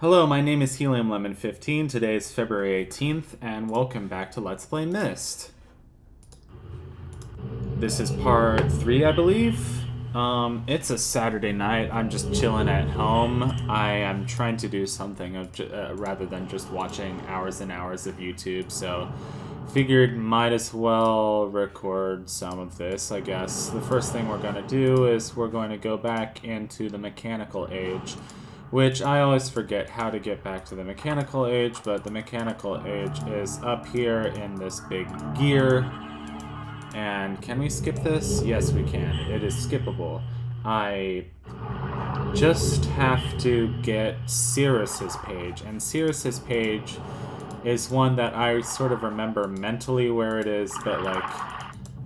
Hello, my name is Helium Lemon 15. Today is February 18th, and welcome back to Let's Play MYST. This is part 3, I believe. It's a Saturday night. I'm just chilling at home. I am trying to do something rather than just watching hours and hours of YouTube, so figured might as well record some of this, I guess. The first thing we're going to do is we're going to go back into the mechanical age, which I always forget how to get back to the mechanical age, but the mechanical age is up here in this big gear. And can we skip this? Yes, we can. It is skippable. I just have to get Cirrus's page, and Cirrus's page is one that I sort of remember mentally where it is, but like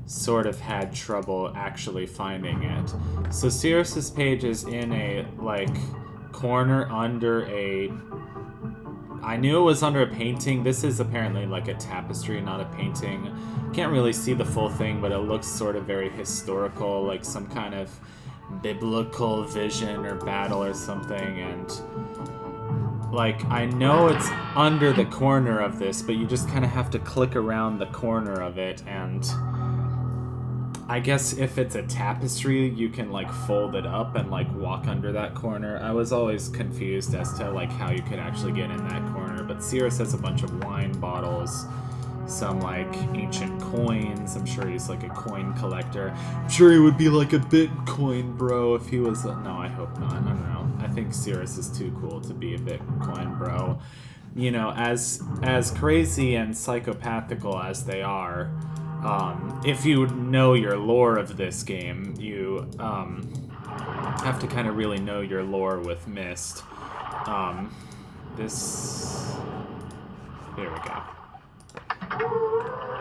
sort of had trouble actually finding it. So Cirrus's page is in a like corner under a... I knew it was under a painting. This is apparently like a tapestry, not a painting. Can't really see the full thing, but it looks sort of very historical, like some kind of biblical vision or battle or something, and like, I know it's under the corner of this, but you just kind of have to click around the corner of it, and I guess if it's a tapestry, you can like fold it up and like walk under that corner. I was always confused as to like how you could actually get in that corner, but Cirrus has a bunch of wine bottles, some like ancient coins. I'm sure he's like a coin collector. I'm sure he would be like a Bitcoin bro if he was no, I hope not. I don't know. I think Cirrus is too cool to be a Bitcoin bro. You know, as crazy and psychopathical as they are, if you know your lore of this game, you have to kind of really know your lore with MYST. Here we go.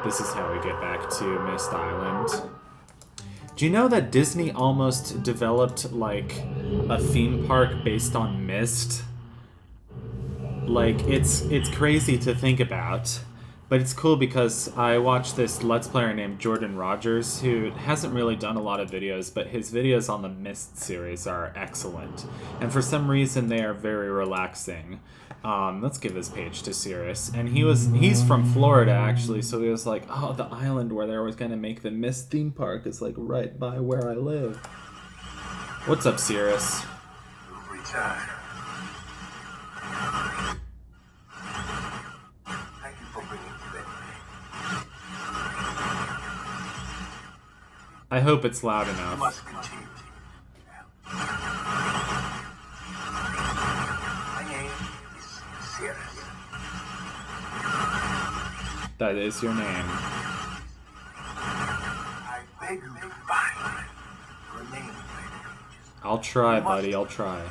This is how we get back to MYST Island. Do you know that Disney almost developed like a theme park based on MYST? Like, it's crazy to think about. But it's cool because I watched this Let's Player named Jordan Rogers, who hasn't really done a lot of videos, but his videos on the MYST series are excellent. And for some reason, they are very relaxing. Let's give this page to Cirrus. And he's from Florida, actually, so he was like, oh, the island where they were going to make the MYST theme park is, like, right by where I live. What's up, Cirrus? Return. I hope it's loud You enough. must continue. My name is Cirrus. That is your name. I beg you to find remain. I'll try, buddy, I'll try.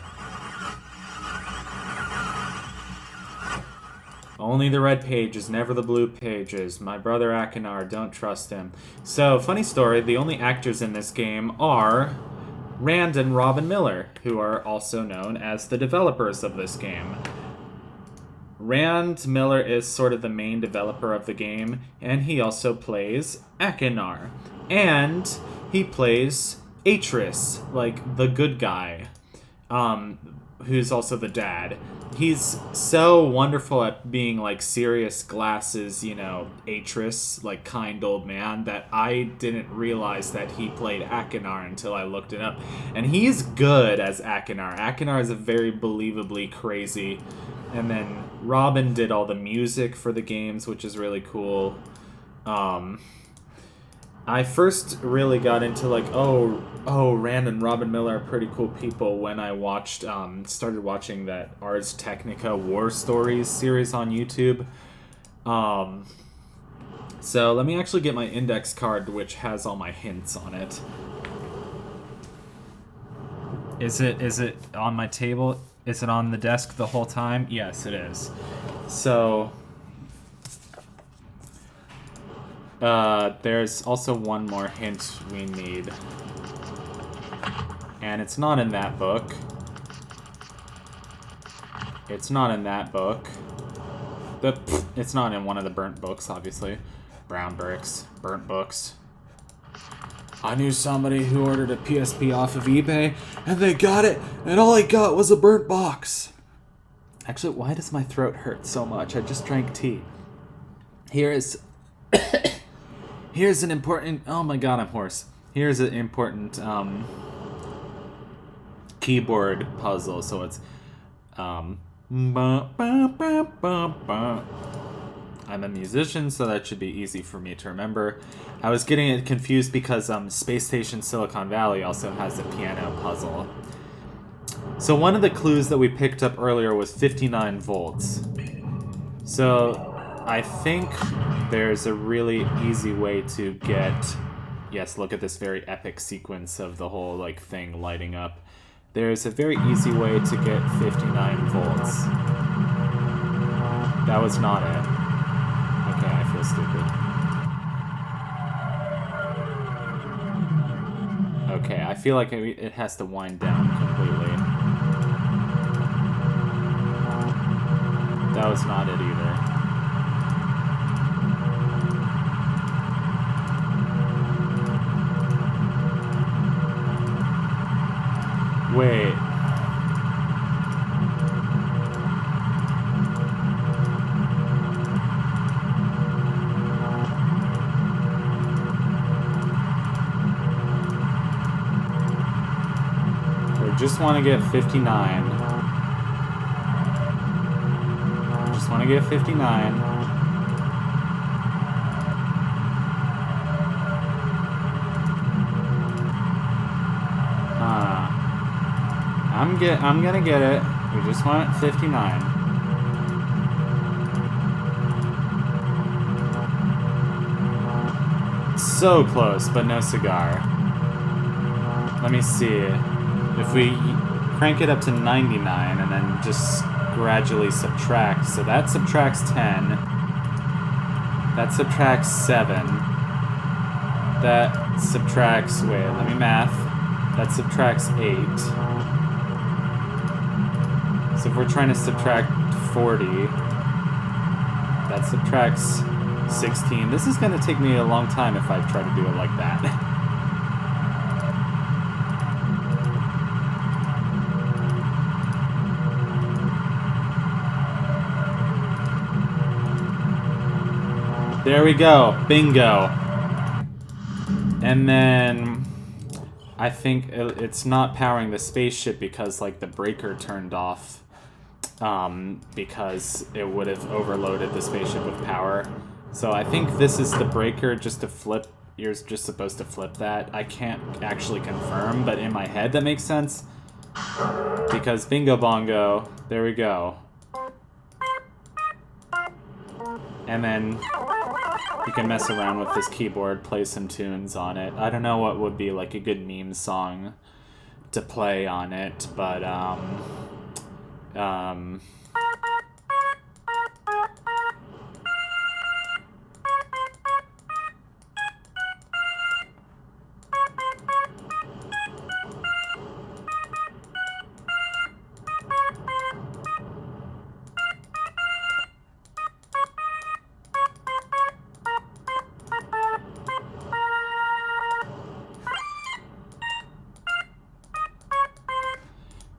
Only the red pages, never the blue pages. My brother Akinar, don't trust him. So, funny story, the only actors in this game are Rand and Robin Miller, who are also known as the developers of this game. Rand Miller is sort of the main developer of the game, and he also plays Akinar. And he plays Atris, like the good guy, who's also the dad. He's so wonderful at being, like, serious glasses, you know, Atris, like, kind old man, that I didn't realize that he played Akinar until I looked it up. And he's good as Akinar. Akinar is a very believably crazy. And then Robin did all the music for the games, which is really cool. I first really got into, like, oh, Rand and Robin Miller are pretty cool people when I started watching that Ars Technica War Stories series on YouTube. So let me actually get my index card, which has all my hints on it. Is it on my table? Is it on the desk the whole time? Yes, it is. So... there's also one more hint we need. And it's not in that book. It's not in that book. It's not in one of the burnt books, obviously. Brown bricks. Burnt books. I knew somebody who ordered a PSP off of eBay, and they got it, and all I got was a burnt box. Actually, why does my throat hurt so much? I just drank tea. Here's an important... Oh my god, I'm hoarse. Here's an important keyboard puzzle. So it's... I'm a musician, so that should be easy for me to remember. I was getting it confused because Space Station Silicon Valley also has a piano puzzle. So one of the clues that we picked up earlier was 59 volts. So I think there's a really easy way to get... Yes, look at this very epic sequence of the whole like thing lighting up. There's a very easy way to get 59 volts. That was not it. Okay, I feel stupid. Okay, I feel like it has to wind down completely. That was not it either. Wait. We just want to get 59. Just want to get 59. I'm gonna get it. We just want 59. So close, but no cigar. Let me see. If we crank it up to 99 and then just gradually subtract. So that subtracts 10. That subtracts 7. That subtracts... Wait, let me math. That subtracts 8. So if we're trying to subtract 40, that subtracts 16. This is going to take me a long time if I try to do it like that. There we go. Bingo. And then I think it's not powering the spaceship because like the breaker turned off. Because it would have overloaded the spaceship with power. So I think this is the breaker just to flip. You're just supposed to flip that. I can't actually confirm, but in my head that makes sense. Because bingo bongo, there we go. And then you can mess around with this keyboard, play some tunes on it. I don't know what would be like a good meme song to play on it, but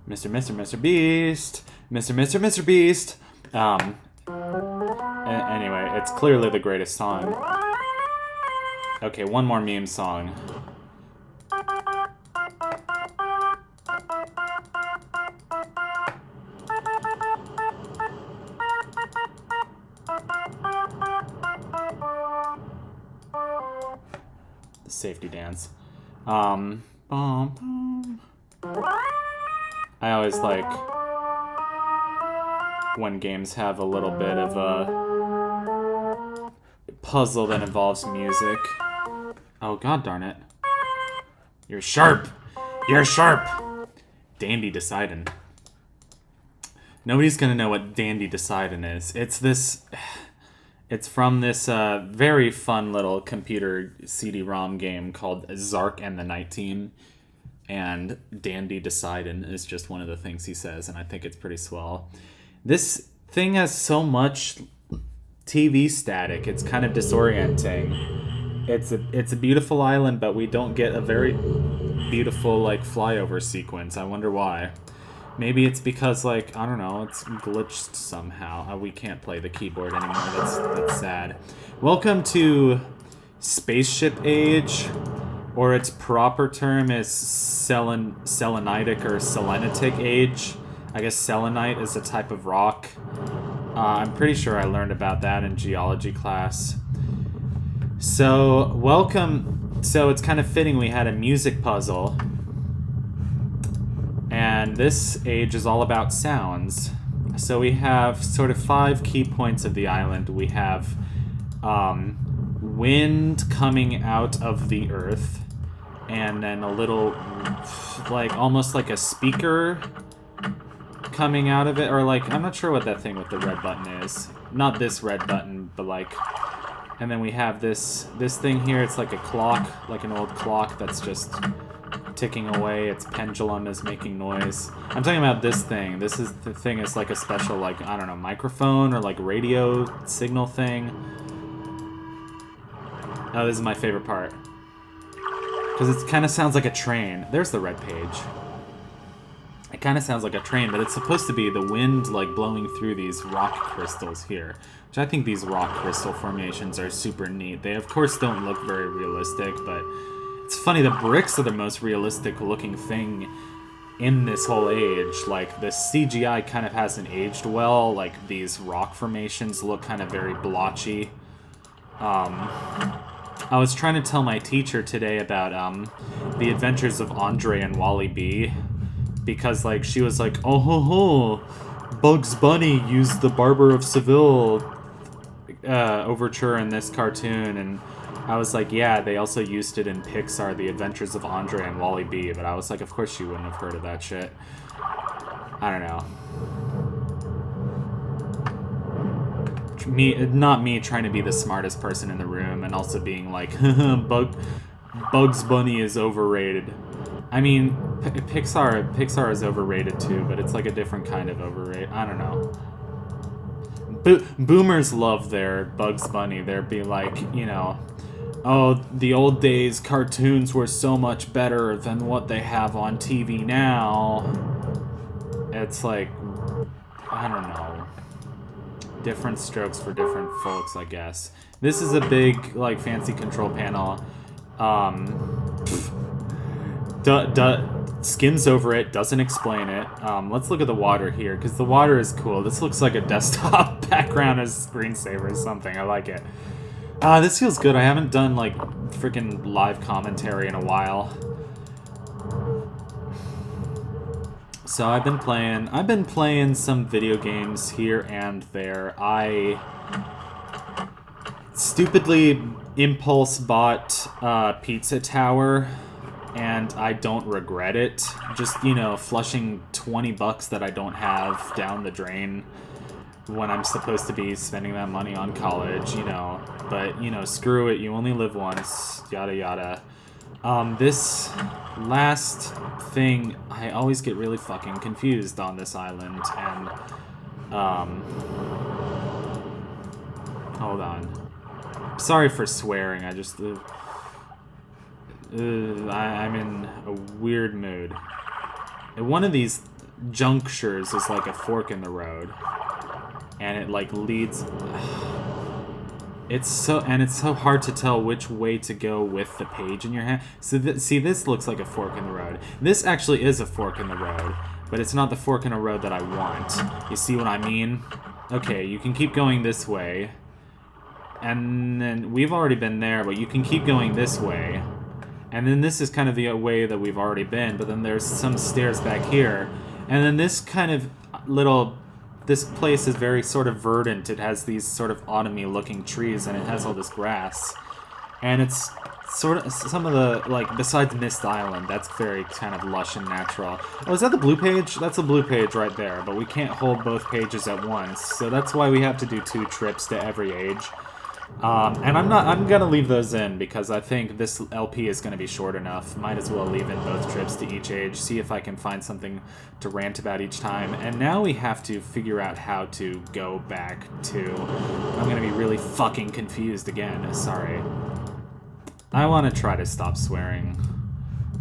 Mr. Beast. Mr. Beast. Anyway, it's clearly the greatest song. Okay, one more meme song. The safety dance. I always like when games have a little bit of a puzzle that involves music. Oh, god darn it. You're sharp! You're sharp! Dandy Decidin. Nobody's gonna know what Dandy Decidin is. It's from this very fun little computer CD-ROM game called Zark and the Night Team. And Dandy Decidin is just one of the things he says, and I think it's pretty swell. This thing has so much TV static, it's kind of disorienting. It's a beautiful island, but we don't get a very beautiful like flyover sequence. I wonder why. Maybe it's because, like, I don't know, it's glitched somehow. We can't play the keyboard anymore. That's sad. Welcome to Spaceship Age, or its proper term is Selenitic or Selenitic Age. I guess selenite is a type of rock. I'm pretty sure I learned about that in geology class. So, welcome. So, it's kind of fitting we had a music puzzle. And this age is all about sounds. So we have sort of 5 key points of the island. We have wind coming out of the earth, and then a little, like, almost like a speaker coming out of it, or like, I'm not sure what that thing with the red button is. Not this red button, but like, and then we have this thing here. It's like a clock, like an old clock that's just ticking away. Its pendulum is making noise. I'm talking about this thing. This is the thing is like a special, like, I don't know, microphone or like radio signal thing. Oh, this is my favorite part. Because it kind of sounds like a train. There's the red page. It kind of sounds like a train, but it's supposed to be the wind, like, blowing through these rock crystals here. Which I think these rock crystal formations are super neat. They, of course, don't look very realistic, but it's funny, the bricks are the most realistic looking thing in this whole age. Like, the CGI kind of hasn't aged well. Like, these rock formations look kind of very blotchy. I was trying to tell my teacher today about the adventures of Andre and Wally B. Because, like, she was like, oh ho ho, Bugs Bunny used the Barber of Seville overture in this cartoon, and I was like, yeah, they also used it in Pixar, The Adventures of Andre and Wally B, but I was like, of course you wouldn't have heard of that shit. I don't know. Not me trying to be the smartest person in the room and also being like, Bugs Bunny is overrated. I mean, Pixar is overrated too, but it's like a different kind of overrated. I don't know. Boomers love their Bugs Bunny. They'd be like, you know, oh, the old days cartoons were so much better than what they have on TV now. It's like, I don't know. Different strokes for different folks, I guess. This is a big, like, fancy control panel. Skims over it, doesn't explain it. Let's look at the water here, because the water is cool. This looks like a desktop background as screensaver or something. I like it. This feels good. I haven't done, like, freaking live commentary in a while. So I've been playing some video games here and there. I stupidly impulse bought Pizza Tower, and I don't regret it. Just, you know, flushing $20 that I don't have down the drain when I'm supposed to be spending that money on college, you know. But, you know, screw it, you only live once, yada yada. This last thing, I always get really fucking confused on this island, and, hold on. Sorry for swearing, I just, I'm in a weird mood. And one of these junctures is like a fork in the road, and it like leads. It's so hard to tell which way to go with the page in your hand. So see, this looks like a fork in the road. This actually is a fork in the road, but it's not the fork in a road that I want. You see what I mean? Okay, you can keep going this way, and then we've already been there, but you can keep going this way. And then this is kind of the way that we've already been, but then there's some stairs back here. And then this kind of this place is very sort of verdant. It has these sort of autumny looking trees, and it has all this grass. And it's sort of, some of the, like, besides Mist Island, that's very kind of lush and natural. Oh, is that the blue page? That's the blue page right there, but we can't hold both pages at once. So that's why we have to do 2 trips to every age. And I'm gonna leave those in because I think this LP is gonna be short enough. Might as well leave in both trips to each age, see if I can find something to rant about each time. And now we have to figure out how to go back to... I'm gonna be really fucking confused again, sorry. I wanna try to stop swearing.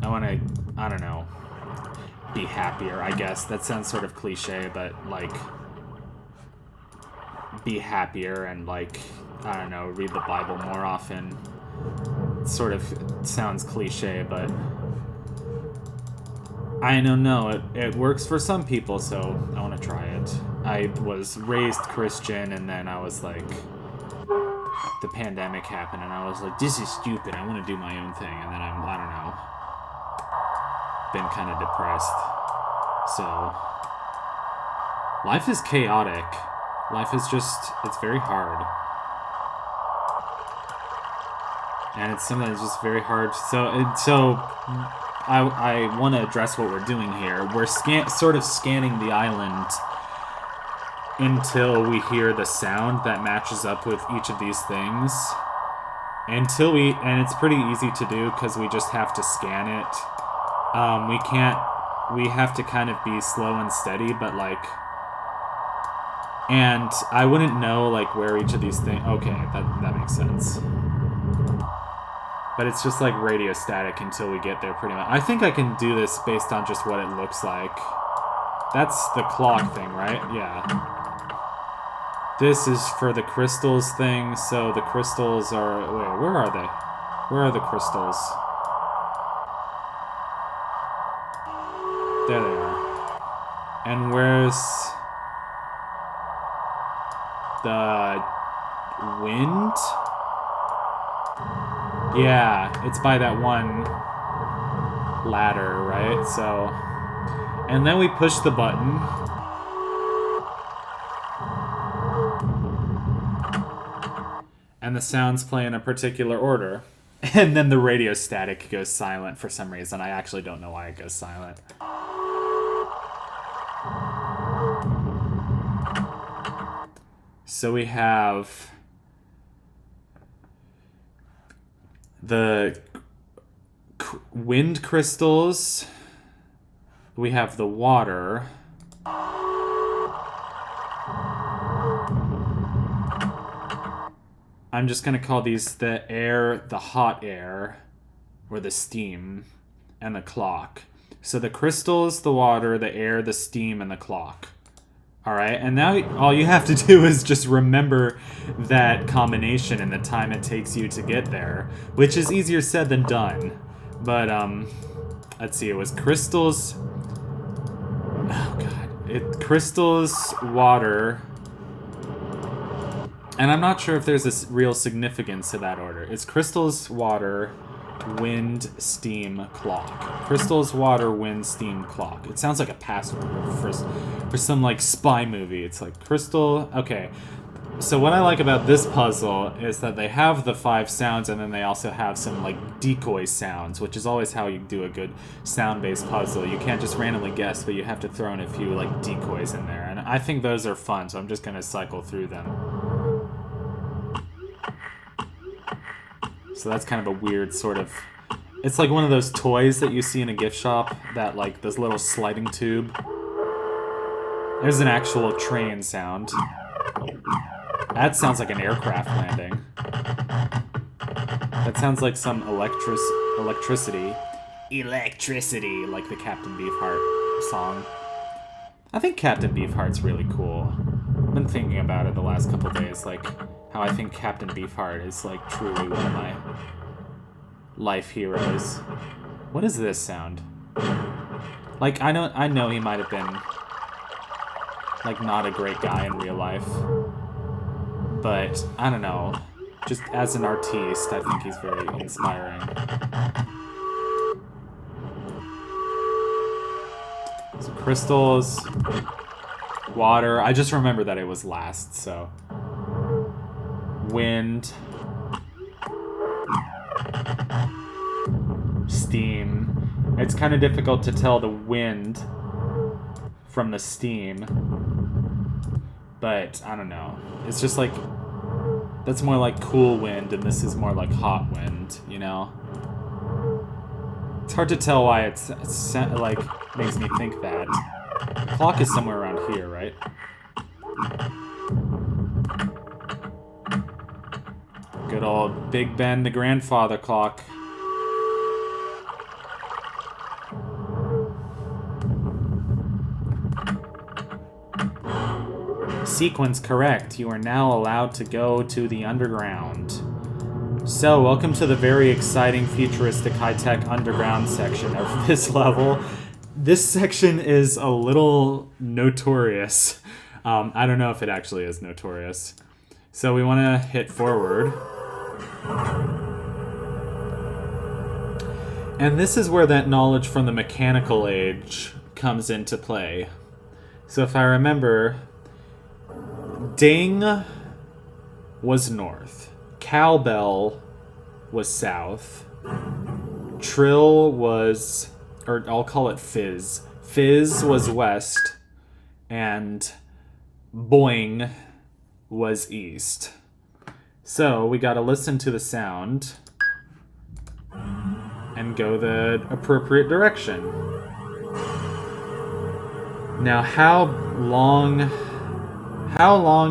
I don't know. be happier, I guess. That sounds sort of cliche, but, like, be happier and, like, I don't know, read the Bible more often. It sort of sounds cliche, but I don't know. It works for some people, so I want to try it. I was raised Christian, and then I was like, the pandemic happened, and I was like, this is stupid. I want to do my own thing, and then I don't know, been kind of depressed. So, life is chaotic. Life is just, it's very hard. And it's sometimes just very hard. So I want to address what we're doing here. We're sort of scanning the island until we hear the sound that matches up with each of these things. And it's pretty easy to do because we just have to scan it. We have to kind of be slow and steady, but like, and I wouldn't know like where each of these things, okay, that makes sense. But it's just like radio static until we get there pretty much. I think I can do this based on just what it looks like. That's the clock thing, right? Yeah. This is for the crystals thing, so the crystals are... Wait, where are they? Where are the crystals? There they are. And where's... the... wind? Yeah, it's by that one ladder, right? So, and then we push the button. And the sounds play in a particular order. And then the radio static goes silent for some reason. I actually don't know why it goes silent. So we have... the wind crystals, we have the water, I'm just going to call these the air, the hot air, or the steam, and the clock. So the crystals, the water, the air, the steam, and the clock. Alright, and now all you have to do is just remember that combination and the time it takes you to get there, which is easier said than done. But, let's see, it was crystals... Oh, God. Crystals, water... And I'm not sure if there's a real significance to that order. It's crystals, water, wind, steam, clock. Crystals, water, wind, steam, clock. It sounds like a password for some, like, spy movie. It's like, crystal... Okay. So what I like about this puzzle is that they have the 5 sounds, and then they also have some, like, decoy sounds, which is always how you do a good sound-based puzzle. You can't just randomly guess, but you have to throw in a few, like, decoys in there. And I think those are fun, so I'm just gonna cycle through them. So that's kind of a weird sort of... It's like one of those toys that you see in a gift shop, that, like, this little sliding tube. There's an actual train sound. That sounds like an aircraft landing. That sounds like some electricity. Electricity, like the Captain Beefheart song. I think Captain Beefheart's really cool. I've been thinking about it the last couple days, like... how I think Captain Beefheart is, like, truly one of my life heroes. What is this sound? Like, I know he might have been, like, not a great guy in real life. But, I don't know. Just as an artiste, I think he's very inspiring. So, crystals, water. I just remember that it was last, so... Wind, steam. It's kind of difficult to tell the wind from the steam, but I don't know. It's just like, that's more like cool wind, and this is more like hot wind, you know? It's hard to tell why it's like, makes me think that. The clock is somewhere around here, right? Good old Big Ben, the grandfather clock. Sequence correct. You are now allowed to go to the underground. So, welcome to the very exciting, futuristic, high-tech underground section of this level. This section is a little notorious. I don't know if it actually is notorious. So we want to hit forward. And this is where that knowledge from the mechanical age comes into play. So if I remember, ding was north. Cowbell was south. Trill was, or I'll call it fizz. Fizz was west. And boing was east. So we gotta listen to the sound and go the appropriate direction. Now how long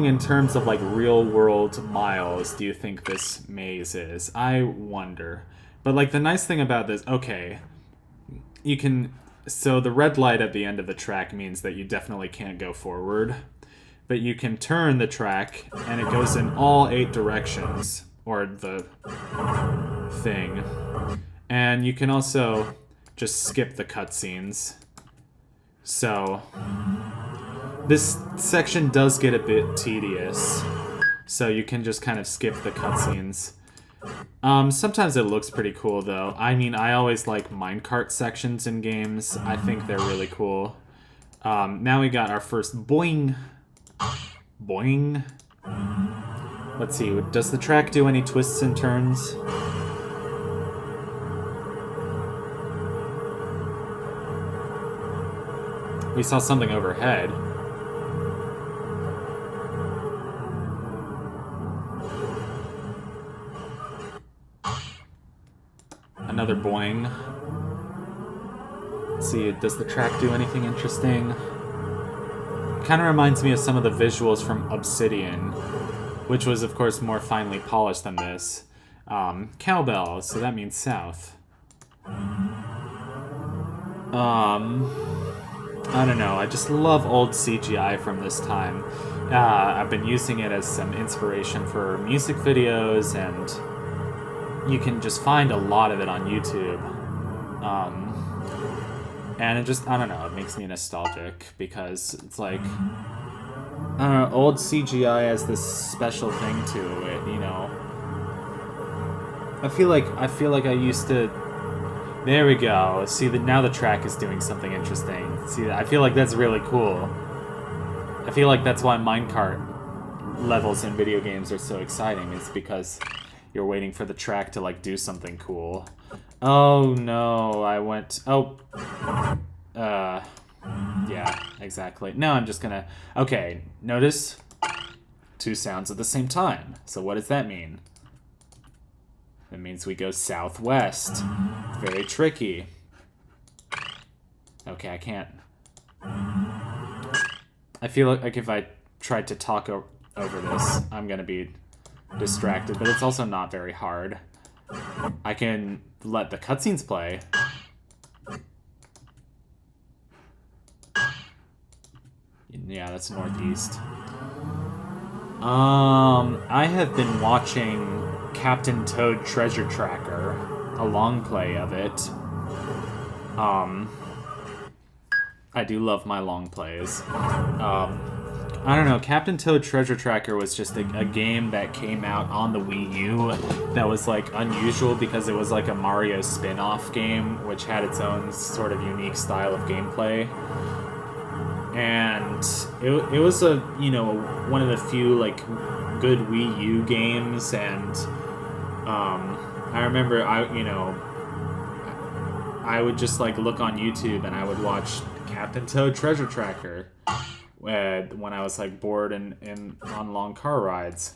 in terms of like real world miles do you think this maze is? I wonder. But like the nice thing about this, okay, you can, so the red light at the end of the track means that you definitely can't go forward. But you can turn the track, and it goes in all 8 directions, or the thing. And you can also just skip the cutscenes. So, this section does get a bit tedious, so you can just kind of skip the cutscenes. Sometimes it looks pretty cool, though. I mean, I always like minecart sections in games. I think they're really cool. Now we got our first boing. Boing. Let's see, does the track do any twists and turns? We saw something overhead. Another boing. Let's see, does the track do anything interesting? Kind of reminds me of some of the visuals from Obsidian, which was, of course, more finely polished than this. Cowbell, so that means south. I don't know, I just love old CGI from this time. I've been using it as some inspiration for music videos, and you can just find a lot of it on YouTube. And it just, I don't know, it makes me nostalgic because it's like, I don't know, old CGI has this special thing to it, you know. I feel like I used to. There we go. See that now the track is doing something interesting. See, I feel like that's really cool. I feel like that's why minecart levels in video games are so exciting. It's because you're waiting for the track to like do something cool. Oh no, I went. Oh. Yeah, exactly. No, I'm just gonna. Okay, notice 2 sounds at the same time. So what does that mean? That means we go southwest. Very tricky. Okay, I can't. I feel like if I tried to talk over this, I'm gonna be distracted, but it's also not very hard. I can let the cutscenes play. Yeah, that's northeast. I have been watching Captain Toad Treasure Tracker, a long play of it. I do love my long plays. I don't know, Captain Toad Treasure Tracker was just a game that came out on the Wii U that was like unusual because it was like a Mario spin-off game which had its own sort of unique style of gameplay. And it was a, you know, one of the few like good Wii U games, and I remember I would just like look on YouTube and I would watch Captain Toad Treasure Tracker when I was like bored and on long car rides.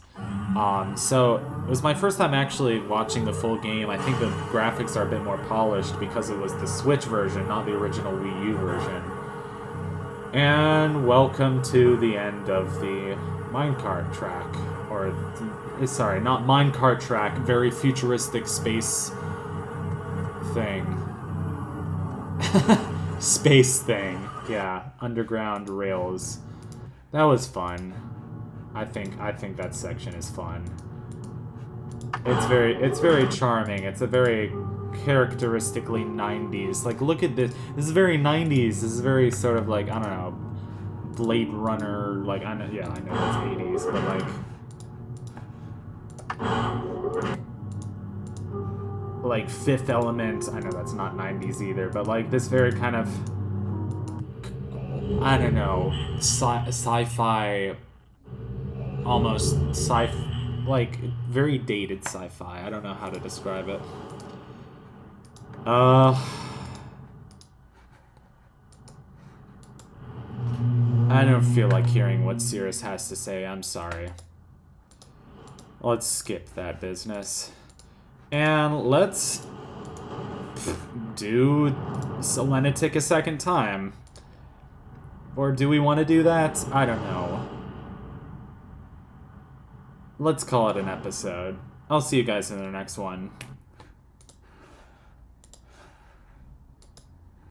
So it was my first time actually watching the full game. I think the graphics are a bit more polished because it was the Switch version, not the original Wii U version. And welcome to the end of the minecart track. Or, sorry, not minecart track, very futuristic space thing. Space thing, yeah. Underground rails. That was fun. I think that section is fun. It's very charming. It's a very characteristically 90s. Like, look at this. This is very 90s. This is very sort of like, I don't know, Blade Runner. Like, I know, yeah, I know that's 80s, but like Fifth Element. I know that's not 90s either, but like this very kind of, I don't know, sci-fi, almost like very dated sci-fi. I don't know how to describe it. I don't feel like hearing what Cirrus has to say. I'm sorry. Let's skip that business. And let's do Selenetic a second time. Or do we want to do that? I don't know. Let's call it an episode. I'll see you guys in the next one.